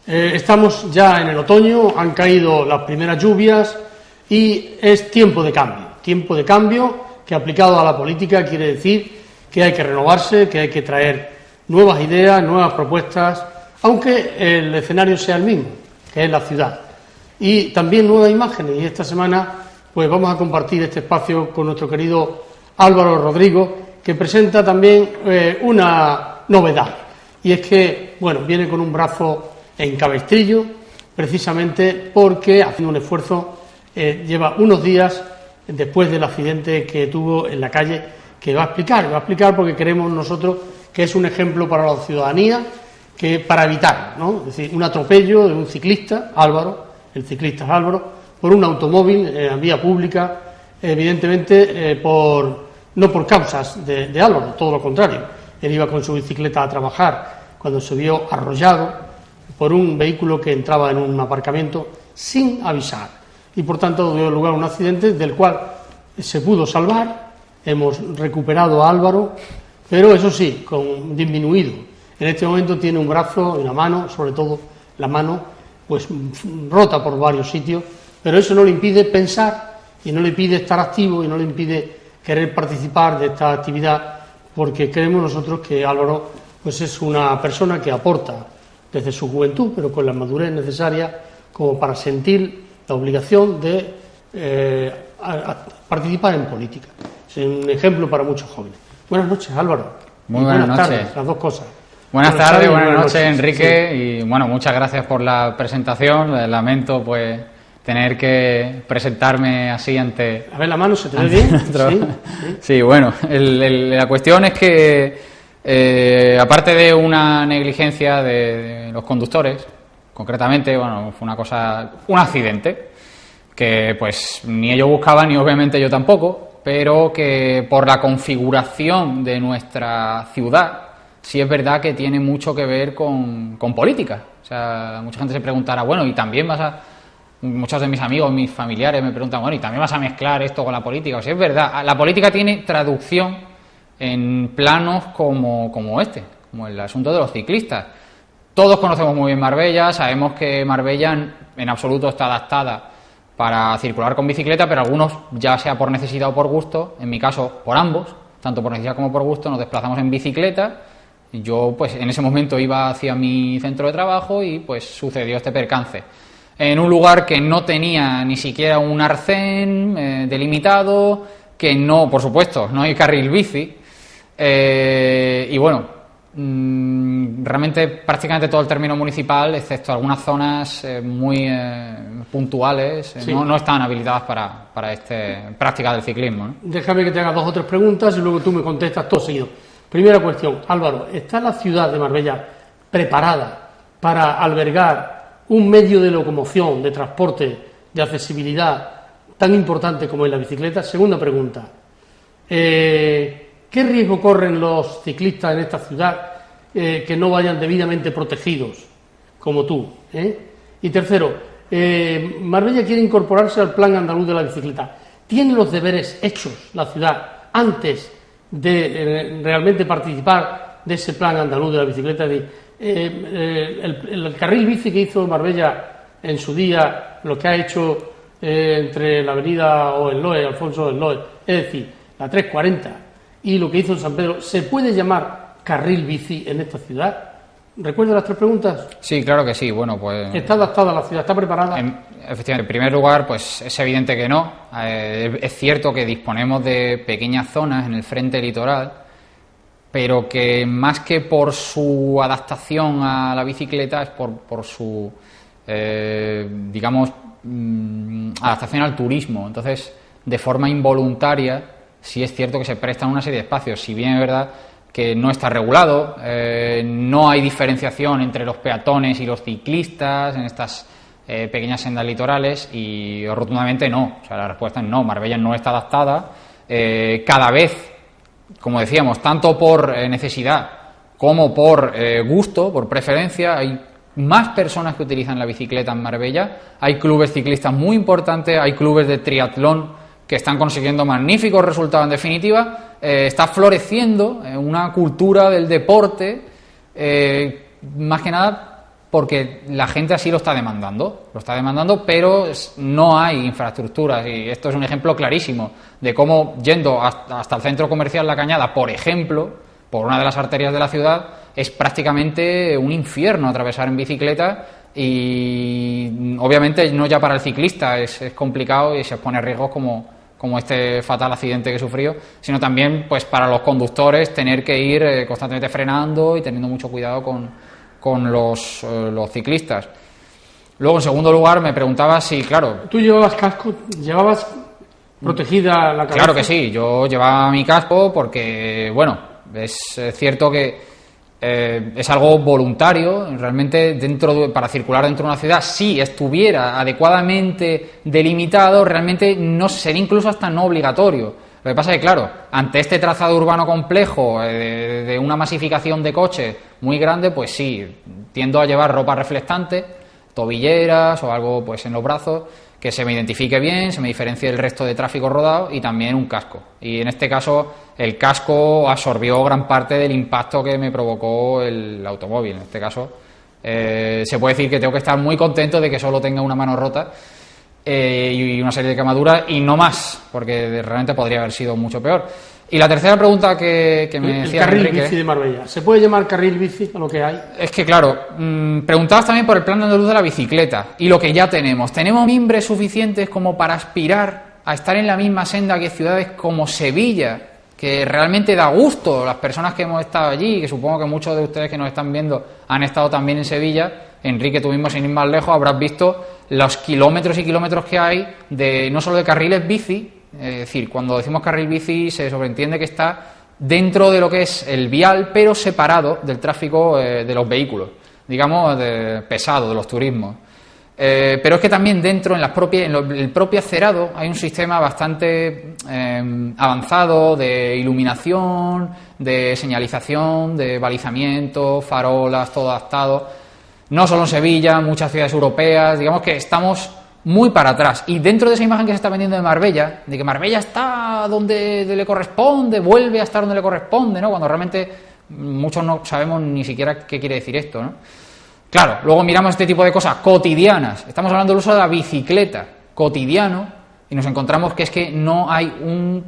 Estamos ya en el otoño, han caído las primeras lluvias y es tiempo de cambio que aplicado a la política quiere decir que hay que renovarse, que hay que traer nuevas ideas, nuevas propuestas, aunque el escenario sea el mismo, que es la ciudad, y también nuevas imágenes. Y esta semana pues vamos a compartir este espacio con nuestro querido Álvaro Rodrigo, que presenta también una novedad. Y es que, bueno, viene con un brazo en cabestrillo, precisamente porque, haciendo un esfuerzo, lleva unos días después del accidente que tuvo en la calle, que va a explicar porque creemos nosotros que es un ejemplo para la ciudadanía, que para evitar, ¿no? Es decir, un atropello de un ciclista, Álvaro, el ciclista es Álvaro, por un automóvil en vía pública, evidentemente no por causas de Álvaro, todo lo contrario. Él iba con su bicicleta a trabajar cuando se vio arrollado por un vehículo que entraba en un aparcamiento sin avisar y por tanto dio lugar a un accidente del cual se pudo salvar. Hemos recuperado a Álvaro, pero eso sí, con disminuido. En este momento tiene un brazo y una mano, sobre todo la mano, pues rota por varios sitios, pero eso no le impide pensar y no le impide estar activo y no le impide querer participar de esta actividad, porque creemos nosotros que Álvaro pues es una persona que aporta desde su juventud, pero con la madurez necesaria como para sentir la obligación de participar en política. Es un ejemplo para muchos jóvenes. Buenas noches, Álvaro. Muy buenas noches. Tardes, las dos cosas. Buenas tardes, buenas noches, Enrique. Sí. Y bueno, muchas gracias por la presentación. Lamento pues tener que presentarme así ante... A ver, la mano, ¿se te ve bien? Sí, bueno, la cuestión es que aparte de una negligencia de los conductores, concretamente, bueno, fue un accidente que pues ni ellos buscaban ni obviamente yo tampoco, pero que por la configuración de nuestra ciudad sí es verdad que tiene mucho que ver con política. O sea, mucha gente se preguntará, bueno, y también muchos de mis amigos, mis familiares me preguntan, bueno, y también vas a mezclar esto con la política. O sea, es verdad, la política tiene traducción en planos como este, como el asunto de los ciclistas. Todos conocemos muy bien Marbella, sabemos que Marbella en absoluto está adaptada para circular con bicicleta, pero algunos, ya sea por necesidad o por gusto, en mi caso por ambos, tanto por necesidad como por gusto, nos desplazamos en bicicleta. Yo pues en ese momento iba hacia mi centro de trabajo y pues sucedió este percance en un lugar que no tenía ni siquiera un arcén delimitado, que no, por supuesto, no hay carril bici. Y bueno, realmente prácticamente todo el término municipal, excepto algunas zonas muy puntuales, sí, no están habilitadas para esta práctica del ciclismo, ¿no? Déjame que te haga 2 o 3 preguntas y luego tú me contestas todo seguido. Primera cuestión, Álvaro, ¿está la ciudad de Marbella preparada para albergar un medio de locomoción, de transporte, de accesibilidad tan importante como es la bicicleta? Segunda pregunta, ¿qué riesgo corren los ciclistas en esta ciudad que no vayan debidamente protegidos, como tú? Y tercero, Marbella quiere incorporarse al Plan Andaluz de la Bicicleta. ¿Tiene los deberes hechos la ciudad antes de realmente participar de ese Plan Andaluz de la Bicicleta? El carril bici que hizo Marbella en su día, lo que ha hecho entre la avenida Alfonso Oenloe, es decir, la 340, y lo que hizo en San Pedro, ¿se puede llamar carril bici en esta ciudad? ¿Recuerdas las 3 preguntas? Sí, claro que sí. Bueno, pues... ¿Está adaptada la ciudad? ¿Está preparada? Efectivamente, en primer lugar, pues es evidente que no. Es cierto que disponemos de pequeñas zonas en el frente litoral, pero que más que por su adaptación a la bicicleta es por su, adaptación al turismo. Entonces, de forma involuntaria, sí es cierto que se prestan una serie de espacios, si bien es verdad que no está regulado, no hay diferenciación entre los peatones y los ciclistas en estas pequeñas sendas litorales, y rotundamente no. O sea, la respuesta es no. Marbella no está adaptada cada vez, como decíamos, tanto por necesidad como por gusto, por preferencia, hay más personas que utilizan la bicicleta en Marbella, hay clubes ciclistas muy importantes, hay clubes de triatlón que están consiguiendo magníficos resultados. En definitiva, está floreciendo una cultura del deporte, más que nada porque la gente así lo está demandando, pero no hay infraestructuras, y esto es un ejemplo clarísimo de cómo yendo hasta el centro comercial La Cañada, por ejemplo, por una de las arterias de la ciudad, es prácticamente un infierno atravesar en bicicleta, y obviamente no ya para el ciclista es complicado y se expone a riesgos como este fatal accidente que sufrió, sino también pues para los conductores tener que ir constantemente frenando y teniendo mucho cuidado con los ciclistas. Luego, en segundo lugar, me preguntaba si, claro... ¿Tú llevabas casco? ¿Llevabas protegida la cabeza? Claro que sí, yo llevaba mi casco porque, bueno, es cierto que es algo voluntario, realmente para circular dentro de una ciudad, si estuviera adecuadamente delimitado, realmente no sería incluso hasta no obligatorio. Lo que pasa es que, claro, ante este trazado urbano complejo, de una masificación de coches muy grande, pues sí, tiendo a llevar ropa reflectante, tobilleras o algo pues en los brazos, que se me identifique bien, se me diferencie del resto de tráfico rodado, y también un casco. Y en este caso, el casco absorbió gran parte del impacto que me provocó el automóvil. En este caso, se puede decir que tengo que estar muy contento de que solo tenga una mano rota, y una serie de quemaduras, y no más, porque realmente podría haber sido mucho peor. Y la tercera pregunta que me decía el carril Enrique, bici de Marbella, ¿se puede llamar carril bici a lo que hay? es que, claro, preguntabas también por el plan andaluz de la bicicleta y lo que ya tenemos. ¿Tenemos mimbres suficientes como para aspirar a estar en la misma senda que ciudades como Sevilla, que realmente da gusto? Las personas que hemos estado allí, que supongo que muchos de ustedes que nos están viendo han estado también en Sevilla. Enrique, tú mismo, sin ir más lejos, habrás visto los kilómetros y kilómetros que hay no solo de carriles bici. Es decir, cuando decimos carril bici se sobreentiende que está dentro de lo que es el vial, pero separado del tráfico de los vehículos, digamos, pesado, de los turismos. Pero es que también dentro, en el propio acerado, hay un sistema bastante avanzado de iluminación, de señalización, de balizamiento, farolas, todo adaptado. No solo en Sevilla, muchas ciudades europeas, digamos que estamos muy para atrás. Y dentro de esa imagen que se está vendiendo de Marbella, de que Marbella está donde le corresponde, vuelve a estar donde le corresponde, ¿no? Cuando realmente muchos no sabemos ni siquiera qué quiere decir esto, ¿no? Claro, luego miramos este tipo de cosas cotidianas. Estamos hablando del uso de la bicicleta cotidiano y nos encontramos que es que no hay un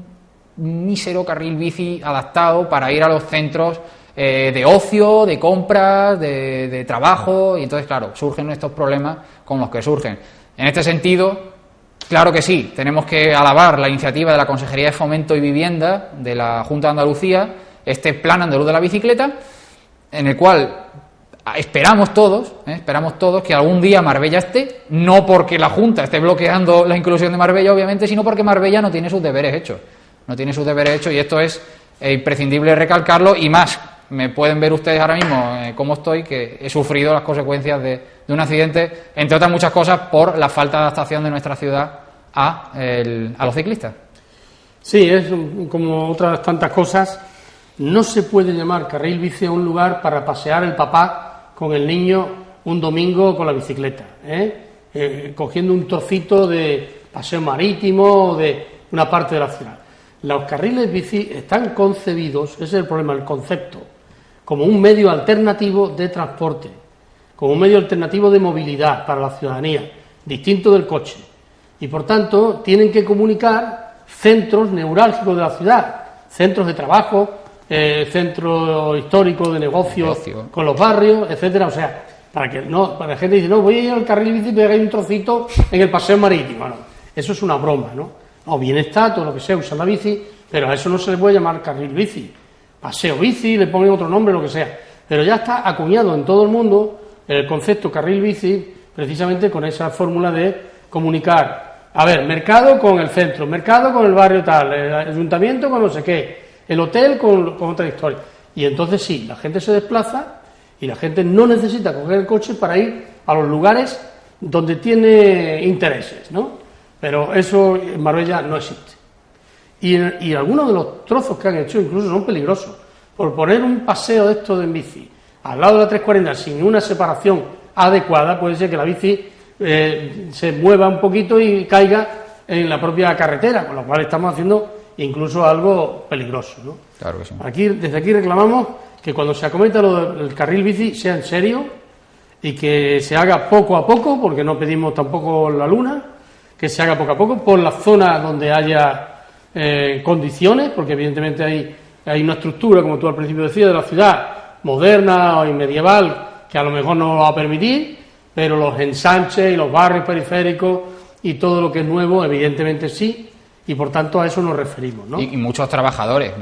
mísero carril bici adaptado para ir a los centros de ocio, de compras, de trabajo, y entonces, claro, surgen estos problemas con los que surgen. En este sentido, claro que sí, tenemos que alabar la iniciativa de la Consejería de Fomento y Vivienda de la Junta de Andalucía, este Plan Andaluz de la Bicicleta, en el cual esperamos todos que algún día Marbella esté, no porque la Junta esté bloqueando la inclusión de Marbella, obviamente, sino porque Marbella no tiene sus deberes hechos. Y esto es imprescindible recalcarlo, y más. Me pueden ver ustedes ahora mismo cómo estoy, que he sufrido las consecuencias de un accidente, entre otras muchas cosas, por la falta de adaptación de nuestra ciudad a los ciclistas. Sí, es como otras tantas cosas. No se puede llamar carril bici a un lugar para pasear el papá con el niño un domingo con la bicicleta, cogiendo un trocito de paseo marítimo o de una parte de la ciudad. Los carriles bici están concebidos, ese es el problema, el concepto, como un medio alternativo de transporte, como un medio alternativo de movilidad para la ciudadanía, distinto del coche. Y por tanto tienen que comunicar centros neurálgicos de la ciudad, centros de trabajo, centros históricos de negocios con los barrios, etcétera. O sea, para la gente dice, no, voy a ir al carril bici y pegar un trocito en el paseo marítimo. No, eso es una broma, ¿no? O bien está, todo lo que sea, usa la bici, pero a eso no se le puede llamar carril bici. Paseo bici, le ponen otro nombre, lo que sea. Pero ya está acuñado en todo el mundo el concepto carril bici, precisamente con esa fórmula de comunicar, mercado con el centro, mercado con el barrio tal, el ayuntamiento con no sé qué, el hotel con otra historia. Y entonces sí, la gente se desplaza y la gente no necesita coger el coche para ir a los lugares donde tiene intereses, ¿no? Pero eso en Marbella no existe. Y algunos de los trozos que han hecho incluso son peligrosos. Por poner un paseo de estos en bici al lado de la 340 sin una separación adecuada, puede ser que la bici se mueva un poquito y caiga en la propia carretera, con lo cual estamos haciendo incluso algo peligroso, ¿no? Claro que sí. Desde aquí reclamamos que cuando se acometa el carril bici sea en serio y que se haga poco a poco, porque no pedimos tampoco la luna, que se haga poco a poco por las zonas donde haya condiciones, porque evidentemente hay una estructura, como tú al principio decías, de la ciudad moderna y medieval que a lo mejor no lo va a permitir, pero los ensanches y los barrios periféricos y todo lo que es nuevo, evidentemente sí, y por tanto a eso nos referimos, ¿no? Y muchos trabajadores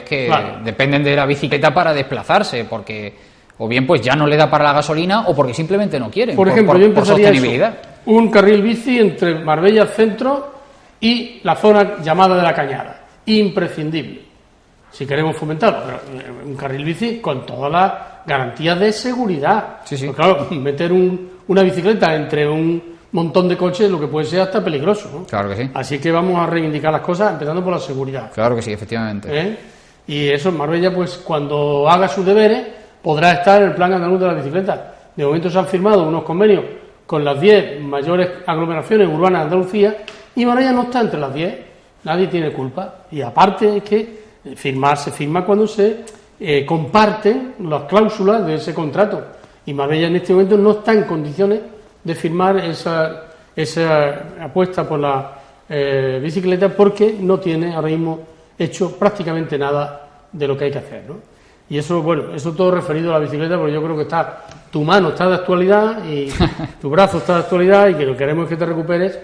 que claro, dependen de la bicicleta para desplazarse, porque o bien pues ya no le da para la gasolina o porque simplemente no quieren, por ejemplo, yo empezaría sostenibilidad. Un carril bici entre Marbella Centro y la zona llamada de la Cañada, imprescindible, si queremos fomentarlo, pero un carril bici con todas las garantías de seguridad. Sí, sí. Porque, claro, meter una bicicleta entre un montón de coches, lo que puede ser hasta peligroso, ¿no? Claro que sí. Así que vamos a reivindicar las cosas, empezando por la seguridad. Claro que sí, efectivamente. Y eso, en Marbella, pues cuando haga sus deberes, podrá estar en el plan andaluz de la bicicleta. De momento se han firmado unos convenios con las 10 mayores aglomeraciones urbanas de Andalucía y Marbella no está entre las 10. Nadie tiene culpa. Y aparte es que se firma cuando se comparten las cláusulas de ese contrato. Y Marbella en este momento no está en condiciones de firmar esa apuesta por la bicicleta porque no tiene ahora mismo hecho prácticamente nada de lo que hay que hacer, ¿no? Y eso, bueno, eso todo referido a la bicicleta, porque yo creo que tu mano está de actualidad y tu brazo está de actualidad y que lo que queremos es que te recuperes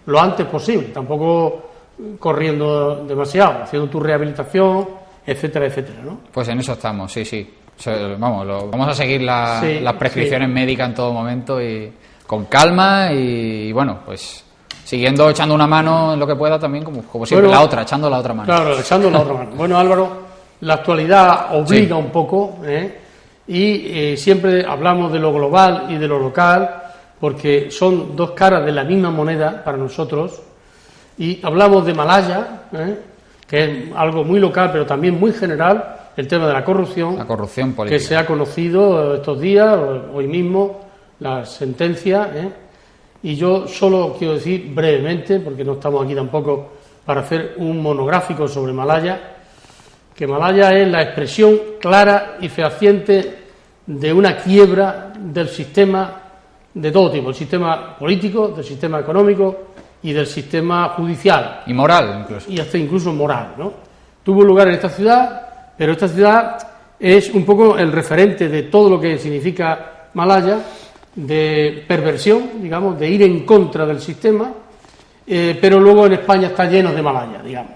lo antes posible, tampoco corriendo demasiado, haciendo tu rehabilitación, etcétera, etcétera, ¿no? Pues en eso estamos, sí. Vamos a seguir las prescripciones médicas en todo momento y con calma y bueno, pues siguiendo echando una mano en lo que pueda también, como siempre, bueno, echando la otra mano. Claro, echando la otra mano. Bueno, Álvaro, la actualidad obliga un poco, y siempre hablamos de lo global y de lo local, porque son dos caras de la misma moneda para nosotros, y hablamos de Malaya, que es algo muy local, pero también muy general, el tema de la corrupción política, que se ha conocido estos días, hoy mismo, la sentencia, y yo solo quiero decir brevemente, porque no estamos aquí tampoco para hacer un monográfico sobre Malaya, que Malaya es la expresión clara y fehaciente de una quiebra del sistema de todo tipo, el sistema político, del sistema económico y del sistema judicial. Y moral, incluso. Y hasta incluso moral, ¿no? Tuvo lugar en esta ciudad, pero esta ciudad es un poco el referente de todo lo que significa Malaya, de perversión, digamos, de ir en contra del sistema, pero luego en España está lleno de Malaya, digamos.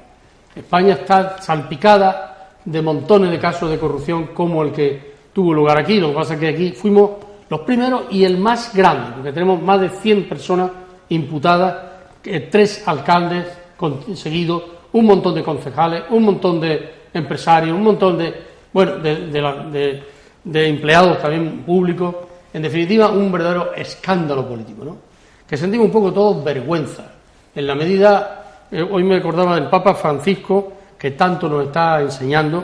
España está salpicada de montones de casos de corrupción como el que tuvo lugar aquí. Lo que pasa es que aquí fuimos los primeros y el más grande, porque tenemos más de 100 personas imputadas, 3 alcaldes conseguidos, un montón de concejales, un montón de empresarios, un montón de empleados también públicos. En definitiva, un verdadero escándalo político, ¿no? Que sentimos un poco todos vergüenza, en la medida, hoy me acordaba del Papa Francisco, que tanto nos está enseñando,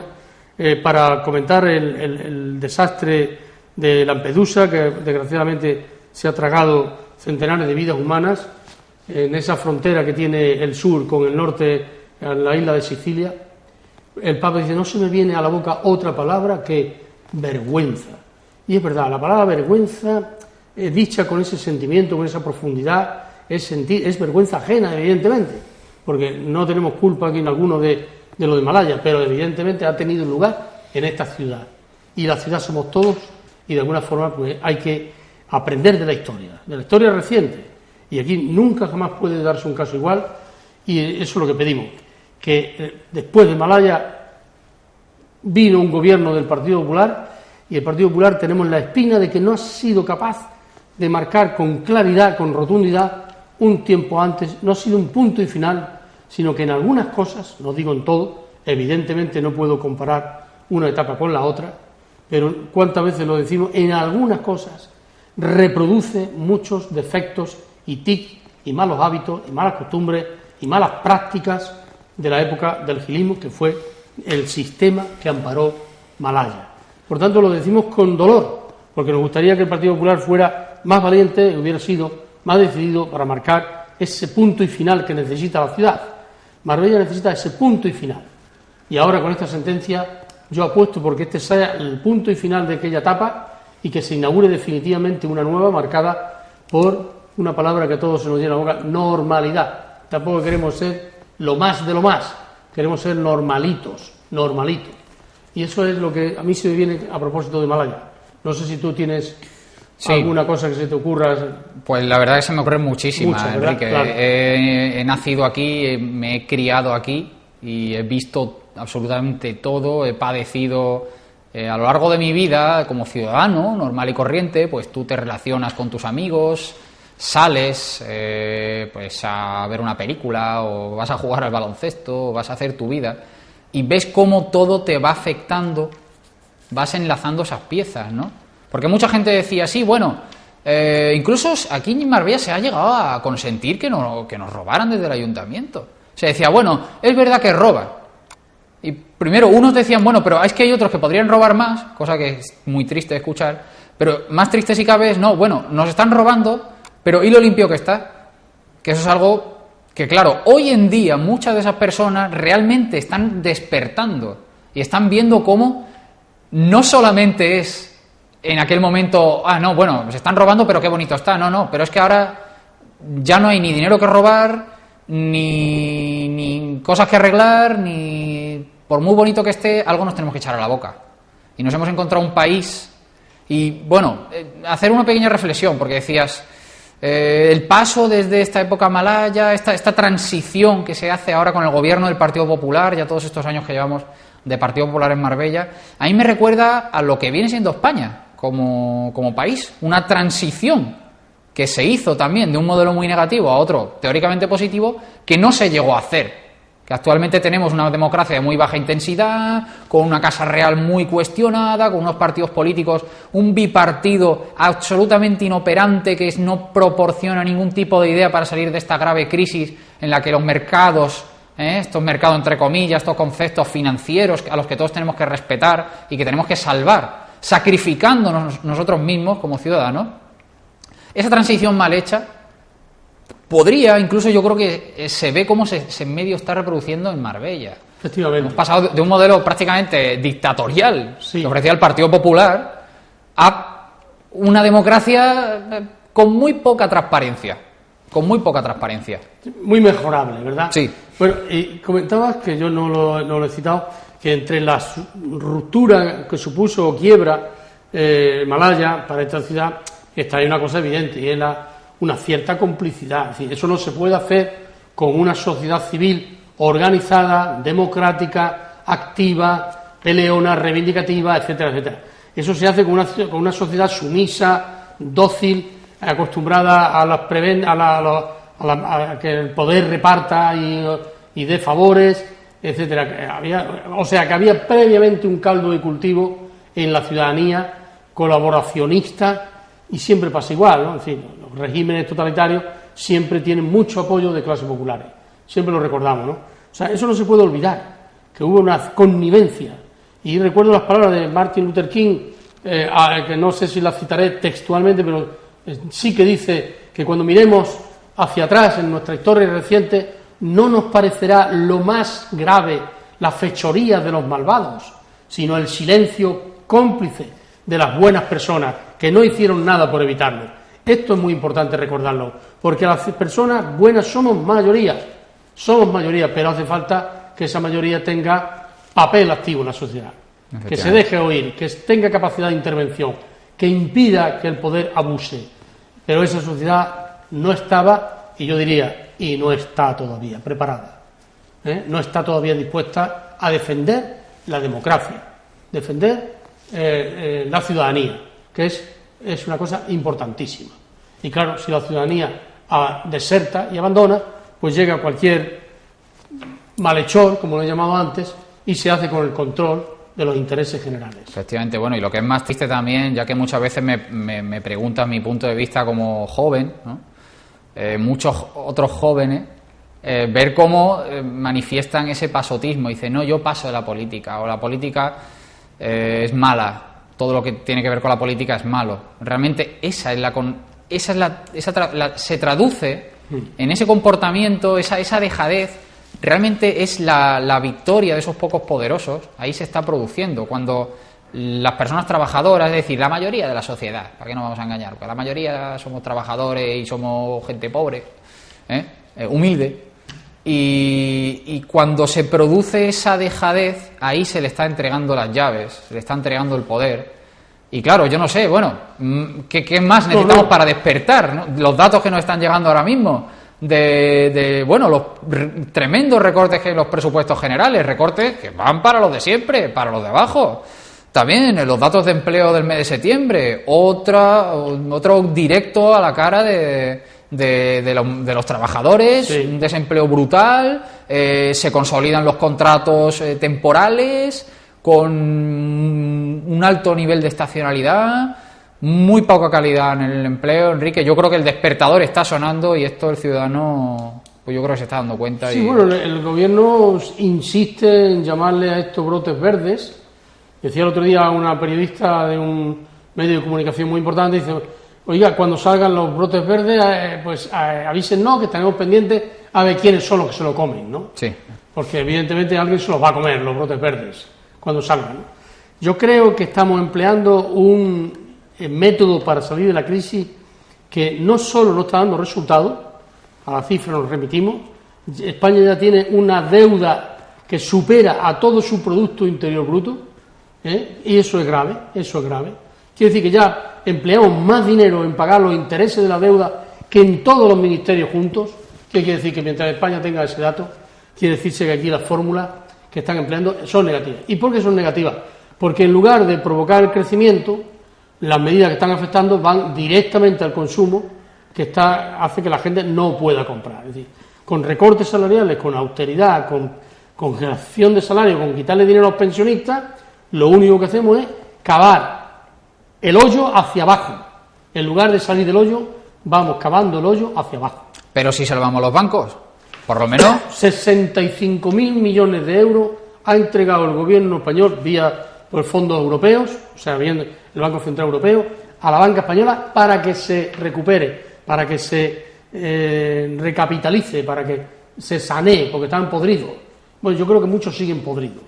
para comentar el desastre de Lampedusa, que desgraciadamente se ha tragado centenares de vidas humanas, en esa frontera que tiene el sur con el norte, en la isla de Sicilia. El Papa dice, no se me viene a la boca otra palabra que vergüenza. Y es verdad, la palabra vergüenza, dicha con ese sentimiento, con esa profundidad, es vergüenza ajena, evidentemente, porque no tenemos culpa aquí en alguno de lo de Malaya, pero evidentemente ha tenido lugar en esta ciudad. Y la ciudad somos todos, y de alguna forma pues hay que aprender de la historia reciente. Y aquí nunca jamás puede darse un caso igual, y eso es lo que pedimos, que después de Malaya vino un gobierno del Partido Popular, y el Partido Popular tenemos la espina de que no ha sido capaz de marcar con claridad, con rotundidad, un tiempo antes, no ha sido un punto y final, sino que en algunas cosas, no digo en todo, evidentemente no puedo comparar una etapa con la otra, pero cuántas veces lo decimos, en algunas cosas reproduce muchos defectos y tics y malos hábitos y malas costumbres y malas prácticas de la época del gilismo, que fue el sistema que amparó Malaya. Por tanto, lo decimos con dolor, porque nos gustaría que el Partido Popular fuera más valiente y hubiera sido más decidido para marcar ese punto y final que necesita la ciudad. Marbella necesita ese punto y final. Y ahora, con esta sentencia, yo apuesto porque este sea el punto y final de aquella etapa y que se inaugure definitivamente una nueva marcada por una palabra que a todos se nos llena la boca: normalidad. Tampoco queremos ser lo más de lo más, queremos ser normalitos. Y eso es lo que a mí se me viene a propósito de Malaya. No sé si tú tienes alguna cosa que se te ocurra. Pues la verdad que se me ocurre muchísimas, Enrique. Claro. He nacido aquí, me he criado aquí y he visto absolutamente todo, he padecido a lo largo de mi vida como ciudadano normal y corriente. Pues tú te relacionas con tus amigos, sales pues a ver una película, o vas a jugar al baloncesto, o vas a hacer tu vida, y ves cómo todo te va afectando, vas enlazando esas piezas, ¿no? Porque mucha gente decía, sí, bueno, incluso aquí en Marbella se ha llegado a consentir que nos robaran desde el ayuntamiento. Se decía, bueno, es verdad que roban. Y primero unos decían, bueno, pero es que hay otros que podrían robar más, cosa que es muy triste escuchar, pero más triste si cabe es, no, bueno, nos están robando, pero ¿y lo limpio que está? Que eso es algo que, claro, hoy en día muchas de esas personas realmente están despertando y están viendo cómo no solamente es en aquel momento, no, bueno, se están robando, pero qué bonito está. No, pero es que ahora ya no hay ni dinero que robar, ni cosas que arreglar, ni por muy bonito que esté, algo nos tenemos que echar a la boca. Y nos hemos encontrado un país. Y bueno, hacer una pequeña reflexión, porque decías, el paso desde esta época malaya, esta transición que se hace ahora con el gobierno del Partido Popular, ya todos estos años que llevamos de Partido Popular en Marbella, a mí me recuerda a lo que viene siendo España como país, una transición que se hizo también de un modelo muy negativo a otro teóricamente positivo, que no se llegó a hacer. Que actualmente tenemos una democracia de muy baja intensidad, con una Casa Real muy cuestionada, con unos partidos políticos, un bipartido absolutamente inoperante que no proporciona ningún tipo de idea para salir de esta grave crisis en la que los mercados, estos mercados entre comillas, estos conceptos financieros a los que todos tenemos que respetar y que tenemos que salvar, sacrificándonos nosotros mismos como ciudadanos. Esa transición mal hecha podría, incluso yo creo que se ve cómo se en medio está reproduciendo en Marbella. Efectivamente. Hemos pasado de un modelo prácticamente dictatorial que ofrecía el Partido Popular a una democracia con muy poca transparencia. Muy mejorable, ¿verdad? Sí. Bueno, y comentabas, que yo no lo he citado, que entre la ruptura que supuso o quiebra Malaya para esta ciudad, está ahí una cosa evidente, y es una cierta complicidad. Es decir, eso no se puede hacer con una sociedad civil organizada, democrática, activa, peleona, reivindicativa, etcétera, etcétera. Eso se hace con una sociedad sumisa, dócil, acostumbrada a que el poder reparta y dé favores, etcétera. Que había previamente un caldo de cultivo en la ciudadanía colaboracionista, y siempre pasa igual, ¿no? En fin, los regímenes totalitarios siempre tienen mucho apoyo de clases populares, siempre lo recordamos, ¿no? O sea, eso no se puede olvidar, que hubo una connivencia. Y recuerdo las palabras de Martin Luther King, que no sé si las citaré textualmente, pero sí que dice que cuando miremos hacia atrás en nuestra historia reciente, no nos parecerá lo más grave las fechorías de los malvados, sino el silencio cómplice de las buenas personas que no hicieron nada por evitarlo. Esto es muy importante recordarlo, porque las personas buenas somos mayoría, pero hace falta que esa mayoría tenga papel activo en la sociedad, que se deje oír, que tenga capacidad de intervención, que impida que el poder abuse. Pero esa sociedad no estaba, y yo diría, y no está todavía preparada, no está todavía dispuesta a defender la democracia, defender la ciudadanía, que es una cosa importantísima. Y claro, si la ciudadanía deserta y abandona, pues llega cualquier malhechor, como lo he llamado antes, y se hace con el control de los intereses generales. Efectivamente, bueno, y lo que es más triste también, ya que muchas veces me preguntan mi punto de vista como joven, ¿no? Muchos otros jóvenes ver cómo manifiestan ese pasotismo. Dicen, no, yo paso de la política, o la política es mala, todo lo que tiene que ver con la política es malo. Realmente se traduce en ese comportamiento, esa dejadez, realmente es la victoria de esos pocos poderosos. Ahí se está produciendo, cuando las personas trabajadoras, es decir, la mayoría de la sociedad, ¿para qué nos vamos a engañar? Porque la mayoría somos trabajadores y somos gente pobre, humilde, y cuando se produce esa dejadez, ahí se le está entregando las llaves, se le está entregando el poder. Y claro, yo no sé, bueno, ¿qué más necesitamos para despertar, ¿no? Los datos que nos están llegando ahora mismo bueno, los tremendos recortes que los presupuestos generales, recortes que van para los de siempre, para los de abajo. También en los datos de empleo del mes de septiembre, otro directo a la cara de los trabajadores, sí. Un desempleo brutal, se consolidan los contratos temporales con un alto nivel de estacionalidad, muy poca calidad en el empleo. Enrique, yo creo que el despertador está sonando y esto el ciudadano, pues yo creo que se está dando cuenta. Sí, bueno, el gobierno insiste en llamarle a estos brotes verdes. Decía el otro día una periodista de un medio de comunicación muy importante, dice, oiga, cuando salgan los brotes verdes, pues avísennos que estaremos pendientes a ver quiénes son los que se lo comen, ¿no? Sí. Porque evidentemente alguien se los va a comer, los brotes verdes, cuando salgan. Yo creo que estamos empleando un método para salir de la crisis que no solo no está dando resultados, a la cifra nos remitimos, España ya tiene una deuda que supera a todo su Producto Interior Bruto, y eso es grave, Quiere decir que ya empleamos más dinero en pagar los intereses de la deuda que en todos los ministerios juntos. ¿Qué quiere decir? Que mientras España tenga ese dato, quiere decirse que aquí las fórmulas que están empleando son negativas. ¿Y por qué son negativas? Porque en lugar de provocar el crecimiento, las medidas que están afectando van directamente al consumo, que hace que la gente no pueda comprar. Es decir, con recortes salariales, con austeridad, con congelación de salario, con quitarle dinero a los pensionistas, lo único que hacemos es cavar el hoyo hacia abajo. En lugar de salir del hoyo, vamos cavando el hoyo hacia abajo. Pero si salvamos los bancos, por lo menos 65.000 millones de euros ha entregado el gobierno español por fondos europeos, o sea, bien el Banco Central Europeo, a la banca española para que se recupere, para que se recapitalice, para que se sanee, porque están podridos. Bueno, yo creo que muchos siguen podridos.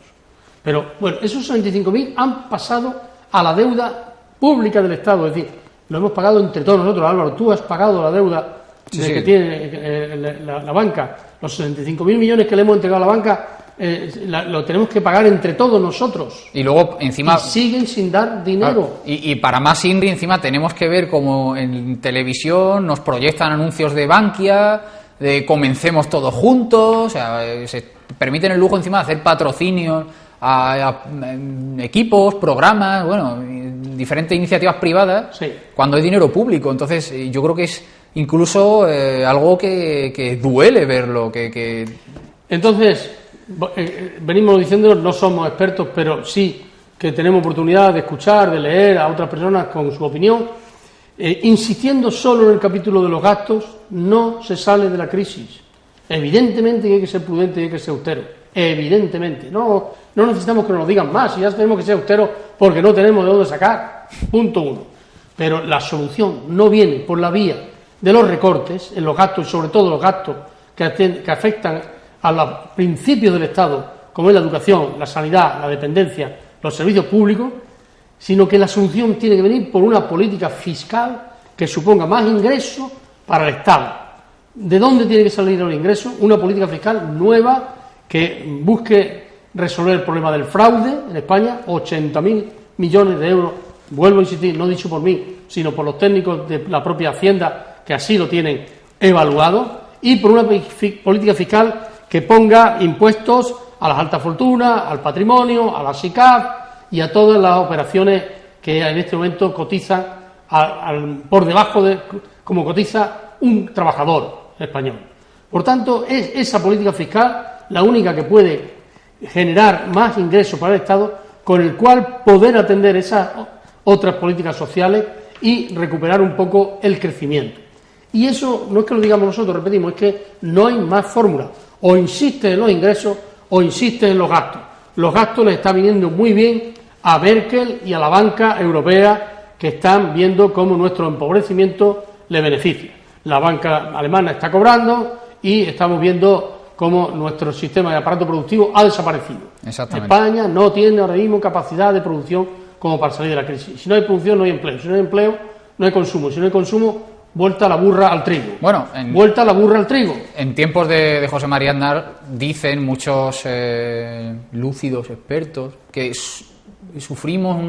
Pero, bueno, esos 65.000 han pasado a la deuda pública del Estado, es decir, lo hemos pagado entre todos nosotros. Álvaro, tú has pagado la deuda que tiene la banca, los 65.000 millones que le hemos entregado a la banca, lo tenemos que pagar entre todos nosotros. Y luego, encima, y siguen sin dar dinero. Y para más INRI, encima, tenemos que ver como en televisión nos proyectan anuncios de Bankia, de comencemos todos juntos, o sea, se permiten el lujo encima de hacer patrocinios a equipos, programas, bueno, diferentes iniciativas privadas, sí, cuando hay dinero público. Entonces, yo creo que es incluso algo que duele verlo. Entonces, venimos diciendo, no somos expertos, pero sí que tenemos oportunidad de escuchar, de leer a otras personas con su opinión. Insistiendo solo en el capítulo de los gastos, no se sale de la crisis. Evidentemente que hay que ser prudente y hay que ser austero. Evidentemente. No necesitamos que nos lo digan más, y ya tenemos que ser austeros porque no tenemos de dónde sacar. Punto uno. Pero la solución no viene por la vía de los recortes en los gastos, y sobre todo los gastos que afectan a los principios del Estado, como es la educación, la sanidad, la dependencia, los servicios públicos, sino que la solución tiene que venir por una política fiscal que suponga más ingresos para el Estado. ¿De dónde tiene que salir los ingresos? Una política fiscal nueva que busque resolver el problema del fraude en España, 80.000 millones de euros, vuelvo a insistir, no dicho por mí, sino por los técnicos de la propia Hacienda, que así lo tienen evaluado, y por una política fiscal que ponga impuestos a las altas fortunas, al patrimonio, a la SICAF y a todas las operaciones que en este momento cotizan por debajo de como cotiza un trabajador español. Por tanto, es esa política fiscal la única que puede generar más ingresos para el Estado, con el cual poder atender esas otras políticas sociales y recuperar un poco el crecimiento. Y eso no es que lo digamos nosotros, repetimos, es que no hay más fórmula. O insiste en los ingresos o insiste en los gastos. Los gastos les está viniendo muy bien a Merkel y a la banca europea, que están viendo cómo nuestro empobrecimiento le beneficia. La banca alemana está cobrando y estamos viendo cómo nuestro sistema de aparato productivo ha desaparecido. Exactamente. España no tiene ahora mismo capacidad de producción como para salir de la crisis. Si no hay producción, no hay empleo. Si no hay empleo, no hay consumo. Si no hay consumo, vuelta la burra al trigo. Bueno, vuelta la burra al trigo. En tiempos de José María Aznar dicen muchos lúcidos expertos que sufrimos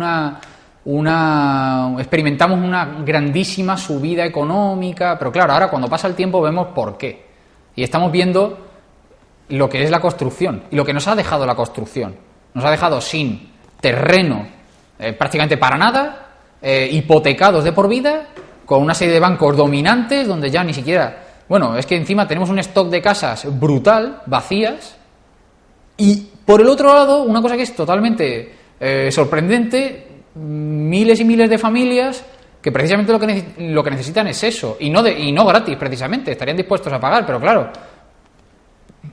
experimentamos una grandísima subida económica, pero claro, ahora cuando pasa el tiempo vemos por qué. Y estamos viendo lo que es la construcción y lo que nos ha dejado la construcción. Nos ha dejado sin terreno prácticamente para nada, hipotecados de por vida, con una serie de bancos dominantes donde ya ni siquiera... Bueno, es que encima tenemos un stock de casas brutal, vacías, y por el otro lado, una cosa que es totalmente sorprendente, miles y miles de familias que precisamente lo que necesitan es eso, y no gratis precisamente, estarían dispuestos a pagar, pero claro,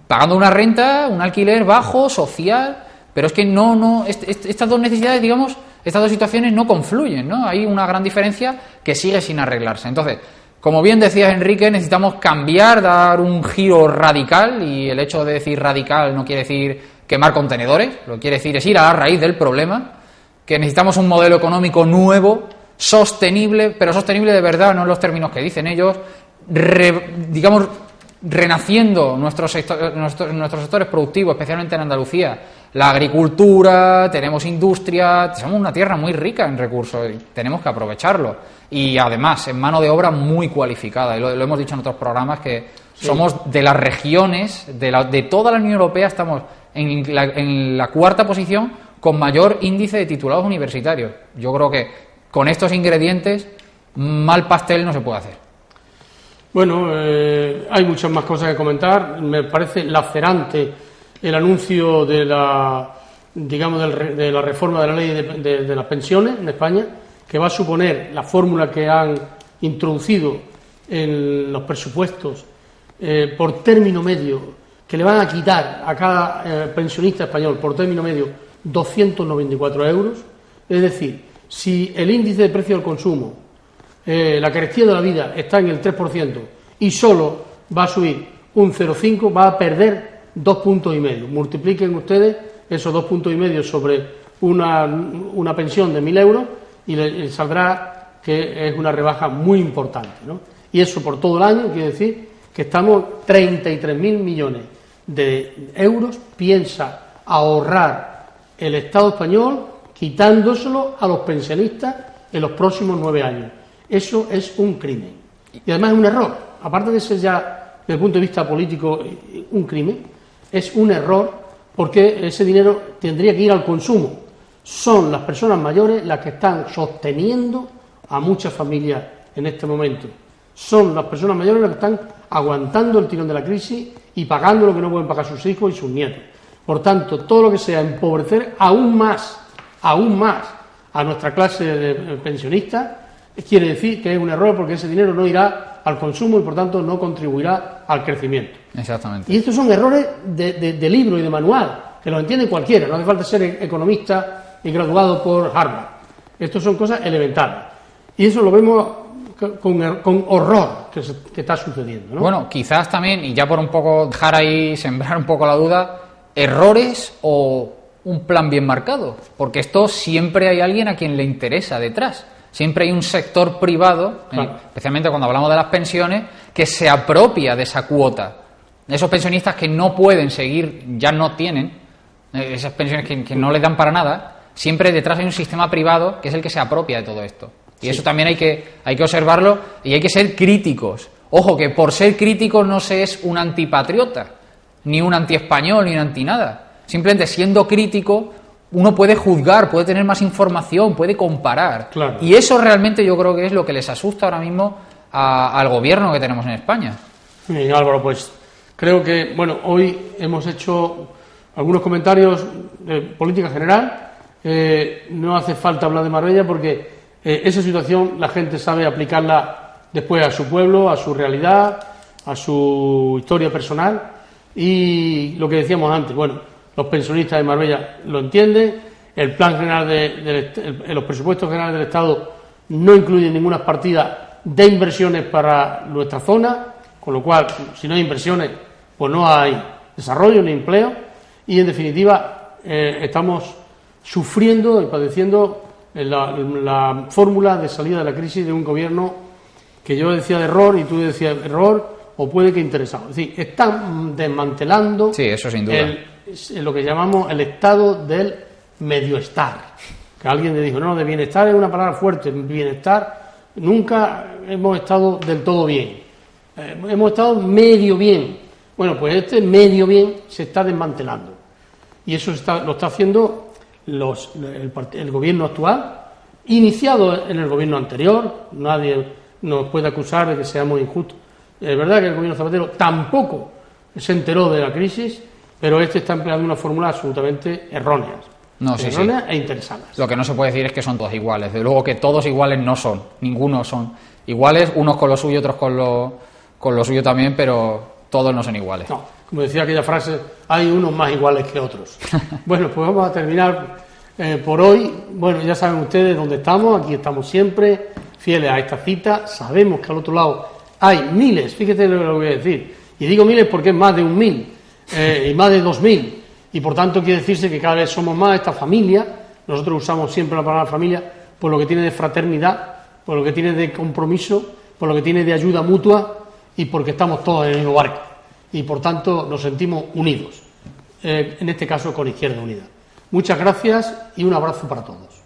pagando una renta, un alquiler bajo, social, pero es que estas dos necesidades, digamos, estas dos situaciones no confluyen, ¿no? Hay una gran diferencia que sigue sin arreglarse. Entonces, como bien decías, Enrique, necesitamos cambiar, dar un giro radical, y el hecho de decir radical no quiere decir quemar contenedores, lo que quiere decir es ir a la raíz del problema, que necesitamos un modelo económico nuevo, sostenible, pero sostenible de verdad, no en los términos que dicen ellos, renaciendo nuestros sectores productivos, especialmente en Andalucía, la agricultura, tenemos industria, somos una tierra muy rica en recursos y tenemos que aprovecharlo. Y además, en mano de obra muy cualificada, y lo hemos dicho en otros programas, que somos de las regiones, de toda la Unión Europea, estamos en la cuarta posición con mayor índice de titulados universitarios. Yo creo que con estos ingredientes, mal pastel no se puede hacer. Bueno, hay muchas más cosas que comentar. Me parece lacerante el anuncio de la reforma de la ley de las pensiones en España, que va a suponer la fórmula que han introducido en los presupuestos por término medio, que le van a quitar a cada pensionista español por término medio 294 euros. Es decir, si el índice de precio del consumo, la carestía de la vida está en el 3% y solo va a subir un 0,5, va a perder 2,5 puntos. Multipliquen ustedes esos 2,5 puntos sobre una pensión de 1.000 euros y le saldrá que es una rebaja muy importante, ¿no? Y eso por todo el año quiere decir que estamos 33.000 millones de euros piensa ahorrar el Estado español quitándoselo a los pensionistas en los próximos 9 años. Eso es un crimen. Y además es un error. Aparte de ser ya, desde el punto de vista político, un crimen, es un error porque ese dinero tendría que ir al consumo. Son las personas mayores las que están sosteniendo a muchas familias en este momento. Son las personas mayores las que están aguantando el tirón de la crisis y pagando lo que no pueden pagar sus hijos y sus nietos. Por tanto, todo lo que sea empobrecer aún más a nuestra clase de pensionistas, quiere decir que es un error, porque ese dinero no irá al consumo y por tanto no contribuirá al crecimiento. Exactamente. Y estos son errores de libro y de manual, que los entiende cualquiera, no hace falta ser economista y graduado por Harvard. Estos son cosas elementales. Y eso lo vemos con horror que está sucediendo, ¿no? Bueno, quizás también, y ya por un poco dejar ahí, sembrar un poco la duda, errores o un plan bien marcado, porque esto siempre hay alguien a quien le interesa detrás. Siempre hay un sector privado, claro, especialmente cuando hablamos de las pensiones, que se apropia de esa cuota. Esos pensionistas que no pueden seguir, ya no tienen, esas pensiones que no les dan para nada, siempre detrás hay un sistema privado que es el que se apropia de todo esto. Y eso también hay que observarlo y hay que ser críticos. Ojo, que por ser crítico no se es un antipatriota, ni un antiespañol, ni un antinada. Simplemente siendo crítico uno puede juzgar, puede tener más información, puede comparar. Claro. Y eso realmente yo creo que es lo que les asusta ahora mismo al gobierno que tenemos en España. Bien, Álvaro, pues creo que, bueno, hoy hemos hecho algunos comentarios de política general. No hace falta hablar de Marbella porque esa situación la gente sabe aplicarla después a su pueblo, a su realidad, a su historia personal. Y lo que decíamos antes, bueno, los pensionistas de Marbella lo entienden, el plan general los presupuestos generales del Estado no incluyen ninguna partida de inversiones para nuestra zona, con lo cual, si no hay inversiones, pues no hay desarrollo ni empleo, y en definitiva estamos sufriendo y padeciendo la fórmula de salida de la crisis de un gobierno que yo decía de error y tú decías de error, o puede que interesado. Es decir, están desmantelando sí, eso sin duda. Lo que llamamos el estado del medioestar. Que alguien le dijo, no, de bienestar es una palabra fuerte, bienestar, nunca hemos estado del todo bien. Hemos estado medio bien. Bueno, pues este medio bien se está desmantelando. Y eso lo está haciendo el gobierno actual, iniciado en el gobierno anterior. Nadie nos puede acusar de que seamos injustos. Es verdad que el gobierno Zapatero tampoco se enteró de la crisis, pero este está empleando una fórmula absolutamente erróneas. Erróneas e interesadas. Lo que no se puede decir es que son todos iguales. De luego que todos iguales no son. Ninguno son iguales, unos con lo suyo, otros con lo suyo también, pero todos no son iguales. No, como decía aquella frase, hay unos más iguales que otros. Bueno, pues vamos a terminar por hoy. Bueno, ya saben ustedes dónde estamos, aquí estamos siempre, fieles a esta cita. Sabemos que al otro lado hay miles, fíjate lo que voy a decir, y digo miles porque es más de 1.000 y más de 2.000, y por tanto quiere decirse que cada vez somos más esta familia. Nosotros usamos siempre la palabra familia por lo que tiene de fraternidad, por lo que tiene de compromiso, por lo que tiene de ayuda mutua y porque estamos todos en el mismo barco y por tanto nos sentimos unidos, en este caso con Izquierda Unida. Muchas gracias y un abrazo para todos.